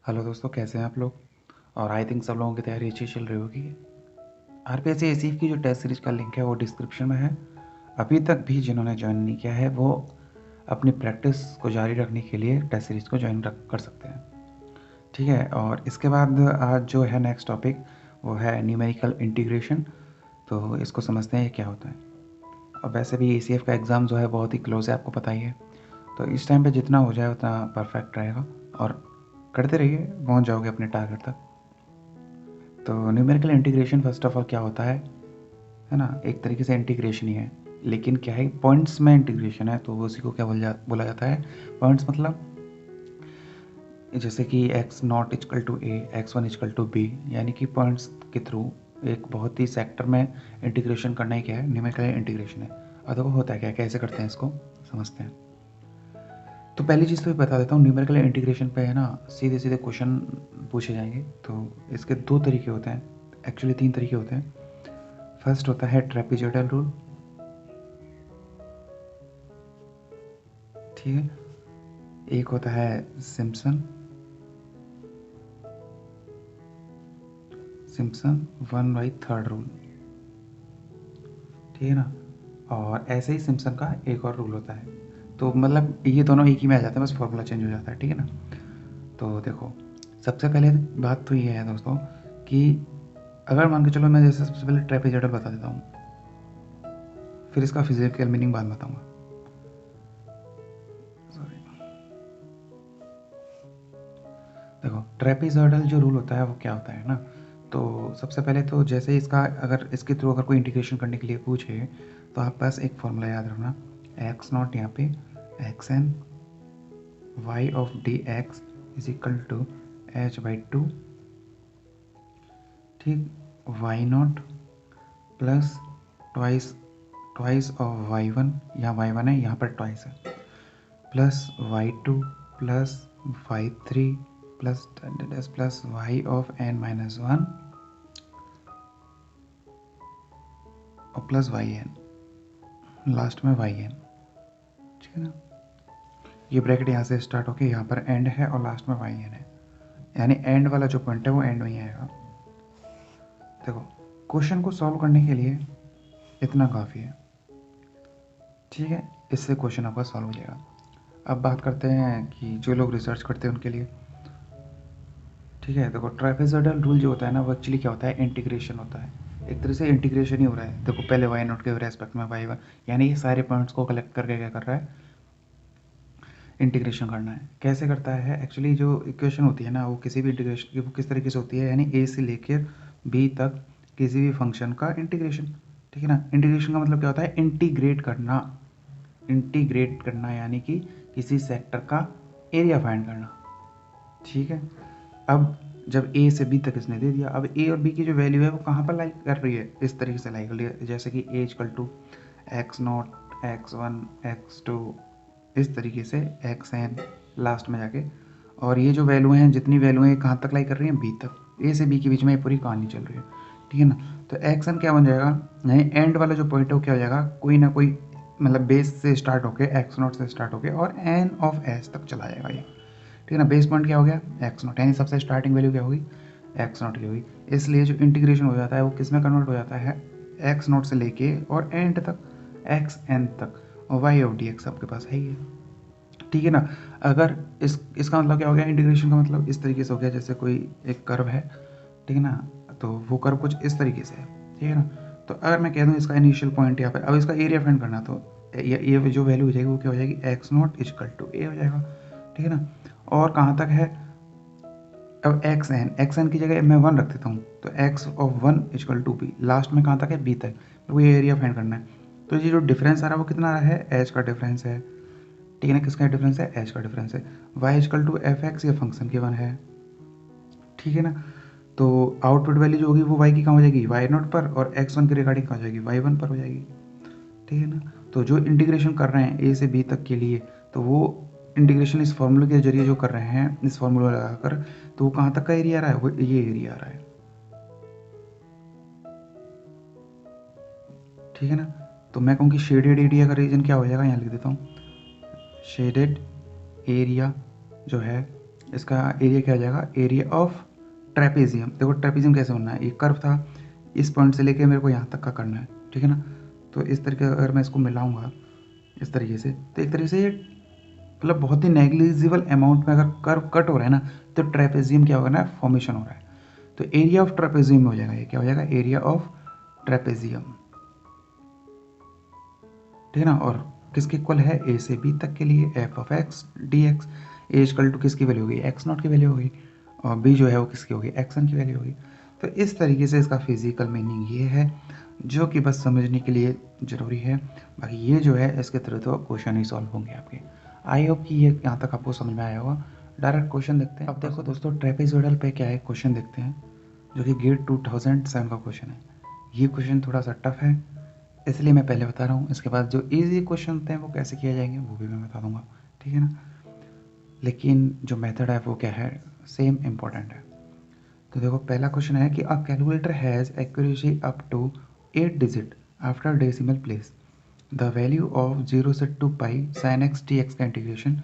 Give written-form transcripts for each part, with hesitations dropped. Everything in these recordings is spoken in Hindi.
हेलो दोस्तों, कैसे हैं आप लोग। और आई थिंक सब लोगों की तैयारी अच्छी चल रही होगी। आरपीएससी एसीएफ की जो टेस्ट सीरीज का लिंक है वो डिस्क्रिप्शन में है। अभी तक भी जिन्होंने ज्वाइन नहीं किया है वो अपनी प्रैक्टिस को जारी रखने के लिए टेस्ट सीरीज को ज्वाइन कर सकते हैं। ठीक है, और इसके बाद आज जो है नेक्स्ट टॉपिक वो है न्यूमेरिकल इंटीग्रेशन। तो इसको समझते हैं ये क्या होता है। अब वैसे भी एसीएफ का एग्ज़ाम जो है बहुत ही क्लोज है, आपको पता ही है। तो इस टाइम पे जितना हो जाए उतना परफेक्ट रहेगा और करते रहिए, पहुंच जाओगे अपने टारगेट तक। तो numerical integration first of all क्या होता है ना, एक तरीके से इंटीग्रेशन ही है, लेकिन क्या है पॉइंट्स में इंटीग्रेशन है। तो उसी को क्या बोला जाता है, पॉइंट्स। मतलब जैसे कि X naught equal to A, X one equal to B, यानी कि पॉइंट्स के थ्रू एक बहुत ही सेक्टर में इंटीग्रेशन करना ही क्या है, न्यूमेरिकल इंटीग्रेशन है। और देखो होता है क्या, कैसे करते हैं इसको समझते हैं। तो पहली चीज़ तो ये बता देता हूँ, न्यूमेरिकल इंटीग्रेशन पे है ना सीधे सीधे क्वेश्चन पूछे जाएंगे। तो इसके दो तरीके होते हैं, एक्चुअली तीन तरीके होते हैं। फर्स्ट होता है ट्रेपेजॉइडल रूल, ठीक है। एक होता है सिम्पसन सिम्पसन 1/3 रूल, ठीक है ना। और ऐसे ही सिम्पसन का एक और रूल होता है। तो मतलब ये दोनों एक ही में आ जाते हैं, बस फॉर्मूला चेंज हो जाता है, ठीक है ना। तो देखो, सबसे पहले बात तो ये है दोस्तों कि अगर मान के चलो, मैं जैसे सबसे पहले ट्रेपेजॉइडल बता देता हूँ, फिर इसका फिजिकल मीनिंग बाद में बताऊंगा। सॉरी, देखो ट्रेपेजॉइडल जो रूल होता है वो क्या होता है ना। तो सबसे पहले तो जैसे इसका अगर इसके थ्रू अगर कोई इंटीग्रेशन करने के लिए पूछे तो आप पास एक फॉर्मूला याद रखना, एक्स नॉट यहाँ पे x n y of d x is equal to h/2, ठीक। Y not plus twice twice of y one, यहाँ वाई वन है, यहाँ पर ट्वाइस है, plus y two plus y three plus plus y of n-1 और प्लस वाई एन, लास्ट में वाई एन, ठीक है ना। ये ब्रैकेट यहाँ से स्टार्ट होके यहाँ पर एंड है और लास्ट में वाई एन है, यानी एंड वाला जो पॉइंट है वो एंड वहीं आएगा। देखो, क्वेश्चन को सॉल्व करने के लिए इतना काफ़ी है, ठीक है। इससे क्वेश्चन आपका सॉल्व हो जाएगा। अब बात करते हैं कि जो लोग रिसर्च करते हैं उनके लिए, ठीक है। देखो ट्रापेजॉइडल रूल जो होता है ना वो एक्चुअली क्या होता है, इंटीग्रेशन होता है। एक तरह से इंटीग्रेशन ही हो रहा है। देखो पहले वाई नॉट के रेस्पेक्ट में वाई वन, यानी ये सारे पॉइंट्स को कलेक्ट करके क्या कर रहा है, इंटीग्रेशन करना है। कैसे करता है, एक्चुअली जो इक्वेशन होती है ना वो किसी भी इंटीग्रेशन की वो किस तरीके से होती है, यानी ए से लेकर बी तक किसी भी फंक्शन का इंटीग्रेशन, ठीक है ना। इंटीग्रेशन का मतलब क्या होता है, इंटीग्रेट करना। इंटीग्रेट करना यानी कि किसी सेक्टर का एरिया फाइंड करना, ठीक है। अब जब ए से बी तक इसने दे दिया, अब ए और बी की जो वैल्यू है वो कहाँ पर लाई कर रही है, इस तरीके से लाई कर रही है, जैसे कि A equal to X naught X one X two, इस तरीके से एक्स एन लास्ट में जाके। और ये जो वैल्यू हैं, जितनी वैल्यू हैं, कहाँ तक लाई कर रही हैं, बी तक। ए से बी के बीच में ये पूरी कहानी चल रही है, ठीक है ना। तो एक्स एन क्या बन जाएगा, यानी एंड वाला जो पॉइंट है वो क्या हो जाएगा, कोई ना कोई मतलब बेस से स्टार्ट होके एक्स नॉट से स्टार्ट होके और एन ऑफ एस तक चला जाएगा ये, ठीक है ना। बेस पॉइंट क्या हो गया, एक्स नॉट, यानी सबसे स्टार्टिंग वैल्यू क्या होगी, एक्स नॉट की होगी। इसलिए जो इंटीग्रेशन हो जाता है वो किस में कन्वर्ट हो जाता है, एक्स नॉट से लेके और एंड तक, एक्स एन तक, और वाई ऑफ डी एक्स आपके पास है ही है, ठीक है ना। अगर इसका मतलब क्या हो गया, इंटीग्रेशन का मतलब इस तरीके से हो गया, जैसे कोई एक कर्व है, ठीक है ना। तो वो कर्व कुछ इस तरीके से है, ठीक है ना। तो अगर मैं कह दूँ इसका इनिशियल पॉइंट यहाँ पर, अब इसका एरिया फाइंड करना, तो ये जो वैल्यू हो जाएगी वो क्या हो जाएगी, एक्स नॉट इजकल टू ए हो जाएगा, ठीक है ना। और कहाँ तक है, अब एक्स एन की जगह मैं 1 रख देता हूँ, तो x of 1 is equal to b, last में कहाँ तक है, बी तक। तो ये एरिया फाइंड करना है। तो ये जो डिफरेंस आ रहा है वो कितना आ रहा है, एच का डिफरेंस है, ठीक है ना। किसका डिफरेंस है, एच का डिफरेंस है। Y is equal to f x, ये फंक्शन की 1 है, ठीक है ना। तो आउटपुट वैल्यू जो होगी वो वाई की कहाँ हो जाएगी, वाई नॉट पर, और एक्स वन की रिगार्डिंग कहाँ हो जाएगी, वाई वन पर हो जाएगी, ठीक है ना। तो जो इंटीग्रेशन कर रहे हैं ए से बी तक के लिए, तो वो इंटीग्रेशन इस फॉर्मूले के जरिए जो कर रहे हैं, इस फॉर्मूला लगाकर, तो वो कहाँ तक का एरिया आ रहा है, वो ये एरिया आ रहा है, ठीक है ना। तो मैं कहूँ कि शेडेड एरिया का रीजन क्या हो जाएगा, यहाँ लिख देता हूँ, शेडेड एरिया जो है इसका एरिया क्या हो जाएगा, एरिया ऑफ ट्रेपेजियम। देखो ट्रेपेजियम कैसे बनना है, ये कर्व था, इस पॉइंट से लेके मेरे को यहाँ तक का करना है, ठीक है ना। तो इस तरीके अगर मैं इसको मिलाऊंगा इस तरीके से, तो एक तरीके से ये मतलब बहुत ही नेग्लिजिबल अमाउंट में अगर कर्व कट हो रहा है ना, तो ट्रेपेजियम क्या होगा ना, फॉर्मेशन हो रहा है। तो एरिया ऑफ ट्रेपेजियम हो जाएगा, ये क्या हो जाएगा, एरिया ऑफ ट्रेपेजियम, ठीक है ना। और किसके इक्वल है, ए से बी तक के लिए f of x d x, a equal to किसकी वैल्यू होगी, एक्स नॉट की वैल्यू होगी, और बी जो है वो किसकी होगी, एक्स वन की वैल्यू होगी। तो इस तरीके से इसका फिजिकल मीनिंग ये है, जो कि बस समझने के लिए ज़रूरी है। बाकी ये जो है इसके थ्रू तो क्वेश्चन ही सॉल्व होंगे आपके। आई होप कि ये यहाँ तक आपको समझ में आया होगा। डायरेक्ट क्वेश्चन देखते हैं। अब देखो दोस्तों, ट्रेपेजोइडल पे क्या है, क्वेश्चन देखते हैं, जो कि गेट 2007 का क्वेश्चन है। ये क्वेश्चन थोड़ा सा टफ है, इसलिए मैं पहले बता रहा हूँ। इसके बाद जो इजी क्वेश्चन होते हैं वो कैसे किए जाएंगे वो भी मैं बता दूंगा, ठीक है ना। लेकिन जो मेथड है वो क्या है, सेम इम्पोर्टेंट है। तो देखो पहला क्वेश्चन है कि a calculator has accuracy up to 8 digit after decimal place the value of 0 से 2 pi sine x t x का integration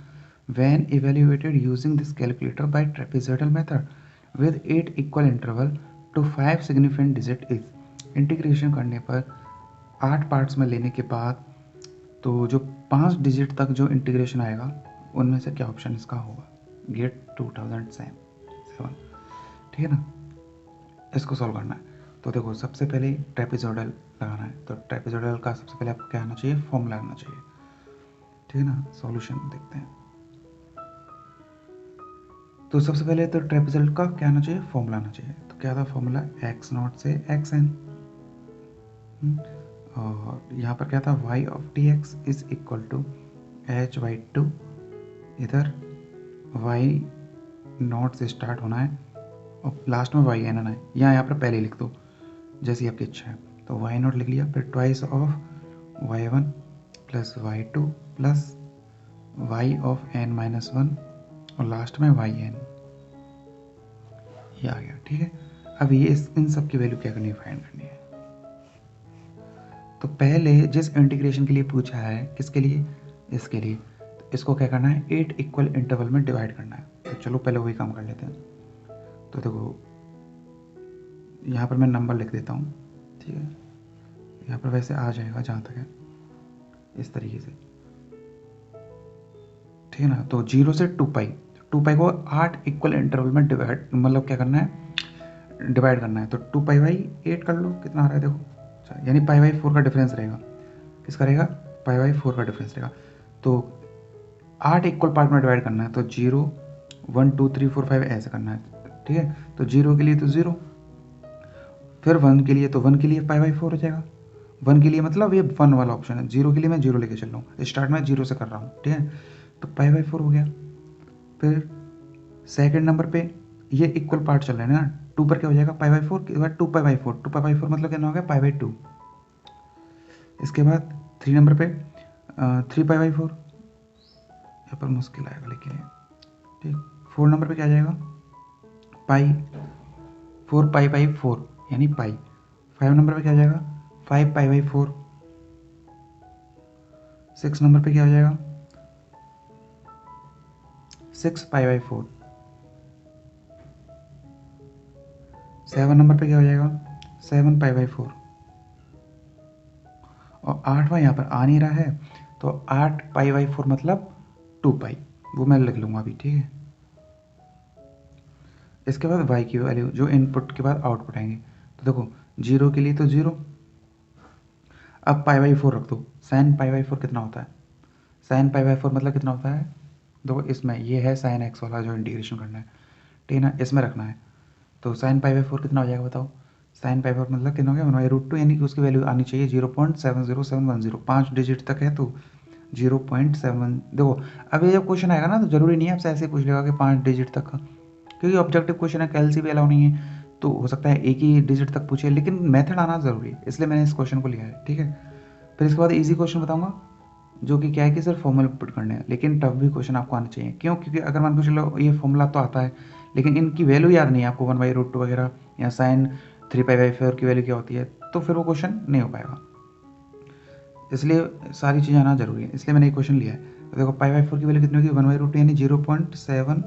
when evaluated using this calculator by trapezoidal method with 8 equal interval to 5 significant digit is integration करने पर 8 पार्ट्स में लेने के बाद तो जो 5 डिजिट तक जो इंटीग्रेशन आएगा उनमें से क्या ऑप्शन इसका होगा, गेट 2007, ठीक है ना। इसको सॉल्व करना है। तो देखो सबसे पहले ट्रेपेजोइडल लगाना है, तो ट्रेपेजोइडल का सबसे पहले आपको क्या आना चाहिए, फॉर्मूला आना चाहिए, ठीक है ना। सॉल्यूशन देखते हैं। तो सबसे पहले तो ट्रेपेजोइडल का क्या आना चाहिए, फॉर्मूला आना चाहिए। तो क्या था फॉर्मूला, एक्स नॉट से एक्स एन, और यहाँ पर क्या था, y of t x is equal to h y two, इधर y नॉट से स्टार्ट होना है और लास्ट में y एन आना है, यहाँ पर पहले लिख दो जैसी आपकी इच्छा है। तो y नॉट लिख लिया, फिर twice of y1 plus y2 plus y of n minus one, और लास्ट में yn, ये आ गया, ठीक है। अब ये इन सब की वैल्यू क्या करनी है, फाइंड करनी है। तो पहले जिस इंटीग्रेशन के लिए पूछा है, किसके लिए, इसके लिए, तो इसको क्या करना है, 8 इक्वल इंटरवल में डिवाइड करना है। तो चलो पहले वही काम कर लेते हैं। तो देखो यहाँ पर मैं नंबर लिख देता हूँ, ठीक है। यहाँ पर वैसे आ जाएगा जहाँ तक है, इस तरीके से, ठीक है ना। तो 0 से 2 पाई, 2 पाई को 8 इक्वल इंटरवल में डिवाइड, मतलब क्या करना है, डिवाइड करना है। तो 2 पाई बाई 8 कर लो, कितना आ रहा है देखो, यानी पाई बाई 4 का डिफरेंस रहेगा, किसका रहेगा, पाई बाई 4 का डिफरेंस रहेगा। तो 8 इक्वल पार्ट में डिवाइड करना है, तो 0 1 2 3 4 5 ऐसे करना है, ठीक है। तो 0 के लिए तो 0, फिर 1 के लिए, तो 1 के लिए पाई बाई 4 हो जाएगा। 1 के लिए मतलब ये 1 वाला ऑप्शन है, 0 के लिए मैं 0 लेके चल रहा हूँ, स्टार्ट में 0 से कर रहा हूँ, ठीक है। तो पाई बाई 4 हो गया। फिर सेकेंड नंबर पे ये इक्वल पार्ट चल रहे हैं ना, 2 पर क्या हो जाएगा, पाई बाई 4 के बाद 2 पाई बाई 4, 2 पाई बाई 4 मतलब कितना हो गया, पाई बाई 2। इसके बाद 3 नंबर पे 3 पाई बाई 4, यहाँ पर मुश्किल आएगा लेकिन, ठीक। 4 नंबर पे क्या आ जाएगा, पाई 4 पाई बाई 4 यानी पाई। 5 नंबर पे क्या आ जाएगा, 5 पाई बाई 4। 6 नंबर पे क्या हो जाएगा, 6 पाई बाई 4। 7 नंबर पे क्या हो जाएगा, 7 पाई बाई 4। और 8वां यहाँ पर आ नहीं रहा है, तो 8 पाई बाई 4 मतलब 2 पाई, वो मैं लिख लूँगा अभी, ठीक है। इसके बाद y की वैल्यू जो इनपुट के बाद आउटपुट आएंगे। तो देखो 0 के लिए तो 0, अब पाई बाई 4 रख दो, साइन पाई बाई 4 कितना होता है, साइन पाई बाई 4 मतलब कितना होता है, देखो इसमें ये है साइन एक्स वाला जो इंटीग्रेशन करना है, ठीक है ना, इसमें रखना है। तो साइन पाई बाई 4 कितना हो जाएगा बताओ, साइन पाई 4 मतलब कितना हो गया, 1/√2, यानी कि उसकी वैल्यू आनी चाहिए 0.70710, 5 डिजिट तक है तो 0.71। देखो अब ये जब क्वेश्चन आएगा ना, तो जरूरी नहीं है आपसे ऐसे पूछ लेगा कि 5 डिजिट तक का, क्योंकि ऑब्जेक्टिव क्वेश्चन है, कैलसी भी अलाउ नहीं है, तो हो सकता है एक ही डिजिट तक पूछे, लेकिन मेथड आना जरूरी है, इसलिए मैंने इस क्वेश्चन को लिया है, ठीक है। फिर इसके बाद इजी क्वेश्चन बताऊंगा, जो कि क्या है कि सिर्फ फॉर्मूला पुट करने हैं, लेकिन टफ भी क्वेश्चन आपको आने चाहिए। क्यों, क्योंकि अगर मान के चलो ये फॉर्मूला तो आता है, लेकिन इनकी वैल्यू याद नहीं है आपको, 1/√2 वगैरह या साइन 3 पाई बाई 4 की वैल्यू क्या होती है, तो फिर वो क्वेश्चन नहीं हो पाएगा। इसलिए सारी चीज़ें आना जरूरी है, इसलिए मैंने ये क्वेश्चन लिया है। तो देखो पाई बाई 4 की वैल्यू कितनी होगी, 1/√2 यानी 0.7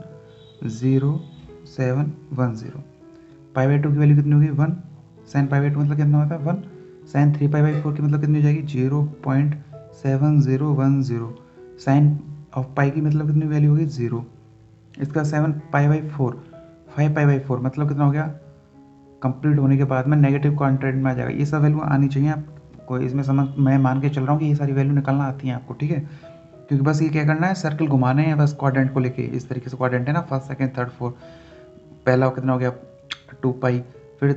0.0710। पाई बाई 2 की वैल्यू कितनी होगी 1, साइन पाई बाई 2 मतलब कितना होता है 1, साइन 3 पाई बाई 4 की मतलब कितनी हो जाएगी 0.7010, साइन ऑफ पाई की मतलब कितनी वैल्यू होगी 0, इसका 7 पाई बाई 4, 5 पाई बाई 4 मतलब कितना हो गया, कंप्लीट होने के बाद में नेगेटिव क्वाड्रेंट में आ जाएगा। ये सब वैल्यू आनी चाहिए आपको, इसमें समझ मैं मान के चल रहा हूँ कि ये सारी वैल्यू निकालना आती है आपको, ठीक है। क्योंकि बस ये क्या करना है, सर्कल घुमाने हैं बस क्वाड्रेंट को लेके, इस तरीके से क्वाड्रेंट है ना, फर्स्ट सेकंड थर्ड फोर्थ, पहला कितना हो गया 2 पाई, फिर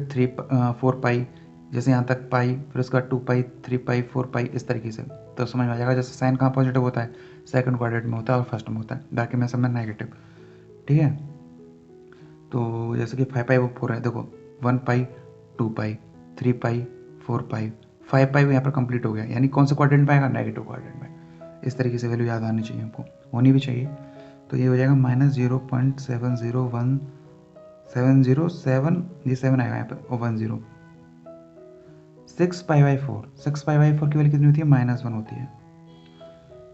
4 पाई, जैसे यहाँ तक पाई, फिर उसका 2 पाई 3 पाई 4 पाई, इस तरीके से तो समझ में आ जाएगा। जैसे साइन कहाँ पॉजिटिव होता है, सेकंड क्वाड्रेंट में होता है और फर्स्ट में होता है, बाकी में सब में नेगेटिव, ठीक है। तो जैसे कि 5 पाई 4 है, देखो 1 पाई 2 पाई 3 पाई 4 पाई 5 पाई यहाँ पर कंप्लीट हो गया, यानी कौन से क्वाड्रेंट में आएगा, नेगेटिव क्वाड्रेंट में। इस तरीके से वैल्यू याद आनी चाहिए आपको, होनी भी चाहिए। तो ये हो जाएगा -0.701707, ये 7 आएगा यहाँ पे और 10। 6 पाई बाई 4, 6 पाई बाई 4 की वैल्यू कितनी होती है -1 होती है,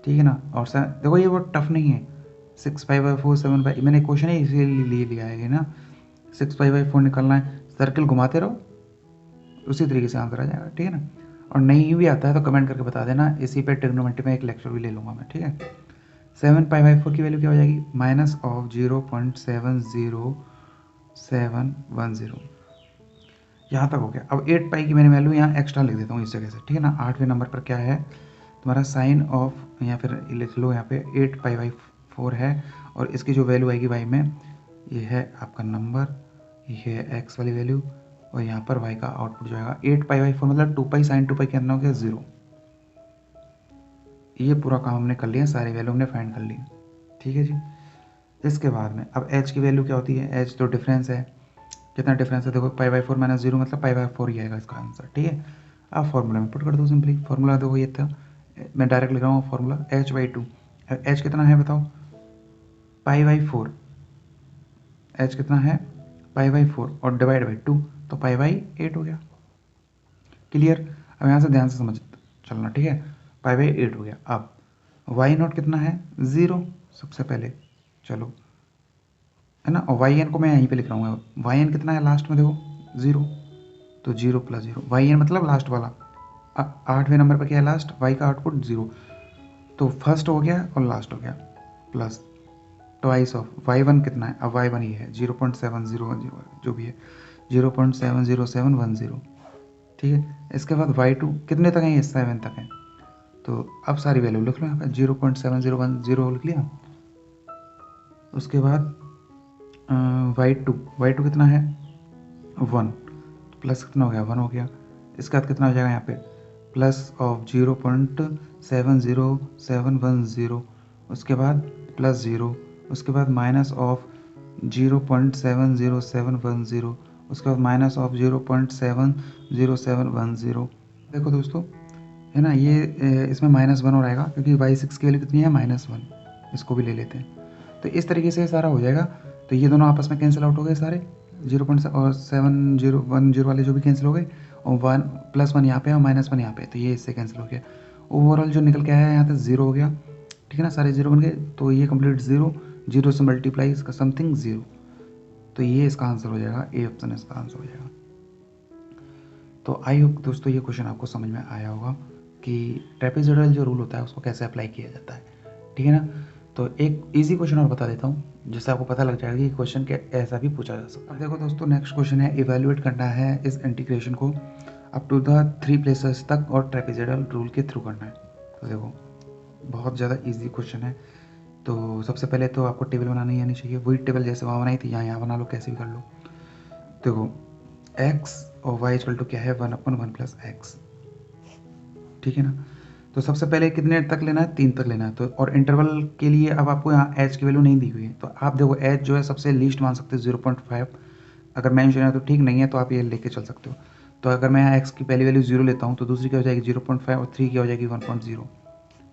ठीक है ना। और देखो ये बहुत टफ नहीं है, 6 पाई बाई 4 7 पाई, मैंने क्वेश्चन ही इसीलिए लिया है ना, 6 पाई बाई 4 निकालना है, सर्कल घुमाते रहो, उसी तरीके से आंसर आ जाएगा, ठीक है ना। और नहीं भी आता है तो कमेंट करके बता देना, इसी पे ट्रिग्नोमेट्री में एक लेक्चर भी ले लूँगा मैं, ठीक है। 7 पाई बाई 4 की वैल्यू क्या हो जाएगी -0.70710, यहाँ तक हो गया। अब 8 पाई की मैंने वैल्यू यहाँ एक्स्ट्रा लिख देता हूँ इस जगह से, ठीक है ना। 8वें नंबर पर क्या है तुम्हारा साइन ऑफ, या फिर लिख लो यहाँ पे 8 पाई बाई 4 है, और इसकी जो वैल्यू आएगी वाई में, ये है आपका नंबर, ये है एक्स वाली वैल्यू, और यहाँ पर वाई का आउटपुट जो आएगा 8 पाई बाई 4 मतलब 2 पाई साइन 2 पाई के अंदर हो गया 0। ये पूरा काम हमने कर लिया, सारी वैल्यू हमने फाइंड कर ली, ठीक है जी। इसके बाद में अब एच की वैल्यू क्या होती है, एच तो डिफरेंस है, कितना डिफरेंस है देखो, पाई बाई 4 माइनस 0 मतलब पाई बाई 4 ही आएगा इसका आंसर, ठीक है। अब फॉर्मूला में पुट कर दो सिंपली, फॉर्मूला देखो ये था, मैं डायरेक्ट लिख रहा हूँ फॉर्मूला h/2, एच कितना है बताओ, पाई बाई 4, एच कितना है पाई बाई 4 और डिवाइड बाई 2, तो पाई बाई 8 हो गया, क्लियर। अब यहाँ से ध्यान से समझ चलना, ठीक है, पाई बाई 8 हो गया। अब वाई नॉट कितना है 0 सबसे पहले, चलो है ना, और वाई एन को मैं यहीं पे लिख रहा हूँ, वाई एन कितना है लास्ट में देखो 0, तो 0 + 0, वाई एन मतलब लास्ट वाला, 8वें नंबर पर क्या है लास्ट, वाई का आउटपुट 0, तो फर्स्ट हो गया और लास्ट हो गया, प्लस ट्वाइस ऑफ y1 कितना है, अब y1 ये है 0.7010 जो भी है 0.70710, ठीक है। इसके बाद y2 कितने तक है, ये 7 तक है, तो अब सारी वैल्यू लिख लो यहाँ पर 0.7010 लिख लिया। उसके बाद y2 कितना है 1, प्लस कितना हो गया 1 हो गया। इसके बाद कितना हो जाएगा यहाँ पे प्लस ऑफ 0.70710, उसके बाद प्लस 0, उसके बाद माइनस ऑफ 0.70710, उसके बाद माइनस ऑफ 0.70710। देखो दोस्तों है ना, ये इसमें -1 और आएगा क्योंकि y6 की वैल्यू कितनी है -1, इसको भी ले लेते हैं। तो इस तरीके से सारा हो जाएगा, तो ये दोनों आपस में कैंसिल आउट हो गए सारे, 0.7010 वाले जो भी कैंसिल हो गए, और 1 +1 यहाँ पे और -1 यहाँ पे, तो ये इससे कैंसिल हो गया। ओवरऑल जो निकल के आया है यहाँ तक 0 हो गया, ठीक है ना, सारे 0 बन गए, तो ये कंप्लीट 0 से मल्टीप्लाई इसका समथिंग 0, तो ये इसका आंसर हो जाएगा, ए ऑप्शन इसका आंसर हो जाएगा। तो आई होप दोस्तों ये क्वेश्चन आपको समझ में आया होगा कि ट्रेपेजोइडल जो रूल होता है उसको कैसे अप्लाई किया जाता है, ठीक है ना। तो एक इजी क्वेश्चन और बता देता हूँ जिससे आपको पता लग जाएगा कि क्वेश्चन के ऐसा भी पूछा जा सकता है। अब देखो दोस्तों नेक्स्ट क्वेश्चन है, इवेल्युएट करना है इस इंटीग्रेशन को अप टू द 3 प्लेसेस तक और ट्रेपेजोइडल रूल के थ्रू करना है। तो देखो बहुत ज़्यादा इजी क्वेश्चन है। तो सबसे पहले तो आपको टेबल बनानी आनी चाहिए, वही टेबल जैसे वहाँ बनाई थी यहाँ बना लो, कैसे भी कर लो। देखो x और y इक्वल टू क्या है 1/1 + x, ठीक है ना। तो सबसे पहले कितने तक लेना है, 3 तक लेना है। तो और इंटरवल के लिए अब आपको यहाँ h की वैल्यू नहीं दी हुई है, तो आप देखो h जो है सबसे लीस्ट मान सकते हो 0.5, अगर मेंशन है तो ठीक, नहीं है तो आप ये लेके चल सकते हो। तो अगर मैं यहाँ x की पहली वैल्यू 0 लेता हूँ तो दूसरी क्या हो जाएगी 0.5 और 3 की हो जाएगी 1.0,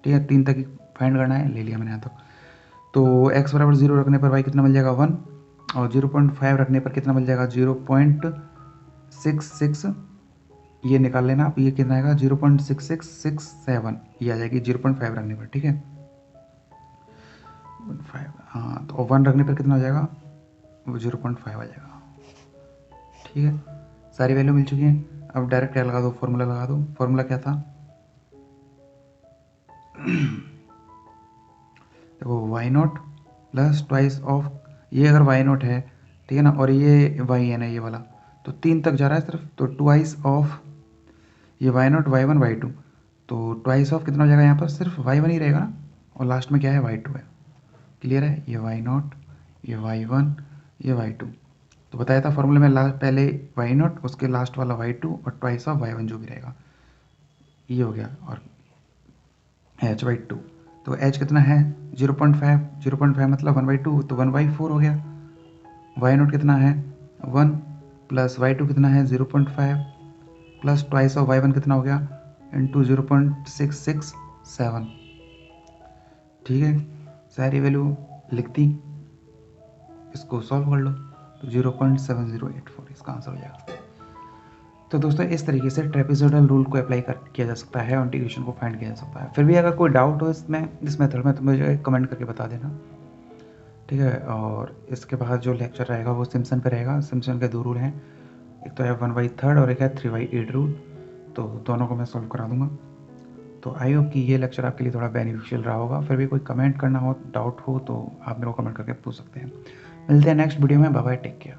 ठीक है। 3 तक फाइंड करना है, ले लिया मैंने यहाँ तक। तो x = 0 रखने पर y कितना मिल जाएगा 1, और 0.5 रखने पर कितना मिल जाएगा 0.66, ये निकाल लेना आप, ये कितना आएगा 0.6667, ये आ जाएगी 0.5 रखने पर, ठीक है 5। हाँ तो 1 रखने पर कितना हो जाएगा वो 0.5 आ जाएगा। ठीक है, सारी वैल्यू मिल चुकी हैं। अब डायरेक्ट क्या लगा दो, फॉर्मूला लगा दो। फॉर्मूला क्या था, देखो y not plus twice of, ये अगर वाई नॉट है ठीक है ना, और ये वाई एन है ये वाला, तो 3 तक जा रहा है सिर्फ, तो ट्वाइस ऑफ ये y not y one y two, तो ट्वाइस ऑफ कितना हो जाएगा यहाँ पर, सिर्फ वाई वन ही रहेगा ना, और लास्ट में क्या है वाई टू है। क्लियर है, ये वाई नॉट, ये वाई वन, ये वाई टू। तो बताया था फॉर्मूले में लास्ट पहले वाई नॉट, उसके लास्ट वाला वाई टू, और ट्वाइस ऑफ वाई वन जो भी रहेगा, ये हो गया। और एच बाई टू, तो एच कितना है 0.5, 0.5 मतलब 1/2, तो 1/4 हो गया। वाई नोट कितना है 1, प्लस वाई टू कितना है 0.5, plus twice of y one कितना हो गया इंटू 0.667। ठीक है, सारी वैल्यू लिख दी, इसको सॉल्व कर लो, तो 0.7084 इसका आंसर हो जाएगा। तो दोस्तों इस तरीके से ट्रेपेजोइडल रूल को अप्लाई किया जा सकता है और इंटीग्रेशन को फाइंड किया जा सकता है। फिर भी अगर कोई डाउट हो इसमें, इस मेथड में, तो मुझे कमेंट करके बता देना। ठीक है, और इसके बाद जो लेक्चर रहेगा वो सिम्पसन पे रहेगा। सिम्पसन के 2 रूल हैं, एक तो है 1/3 और एक है 3/8 रूल, तो दोनों को मैं सॉल्व करा दूंगा। तो आई होप कि ये लेक्चर आपके लिए थोड़ा बेनिफिशियल रहा होगा। फिर भी कोई कमेंट करना हो, डाउट हो, तो आप मेरे को कमेंट करके पूछ सकते हैं। मिलते हैं नेक्स्ट वीडियो में, बाय बाय, टेक केयर।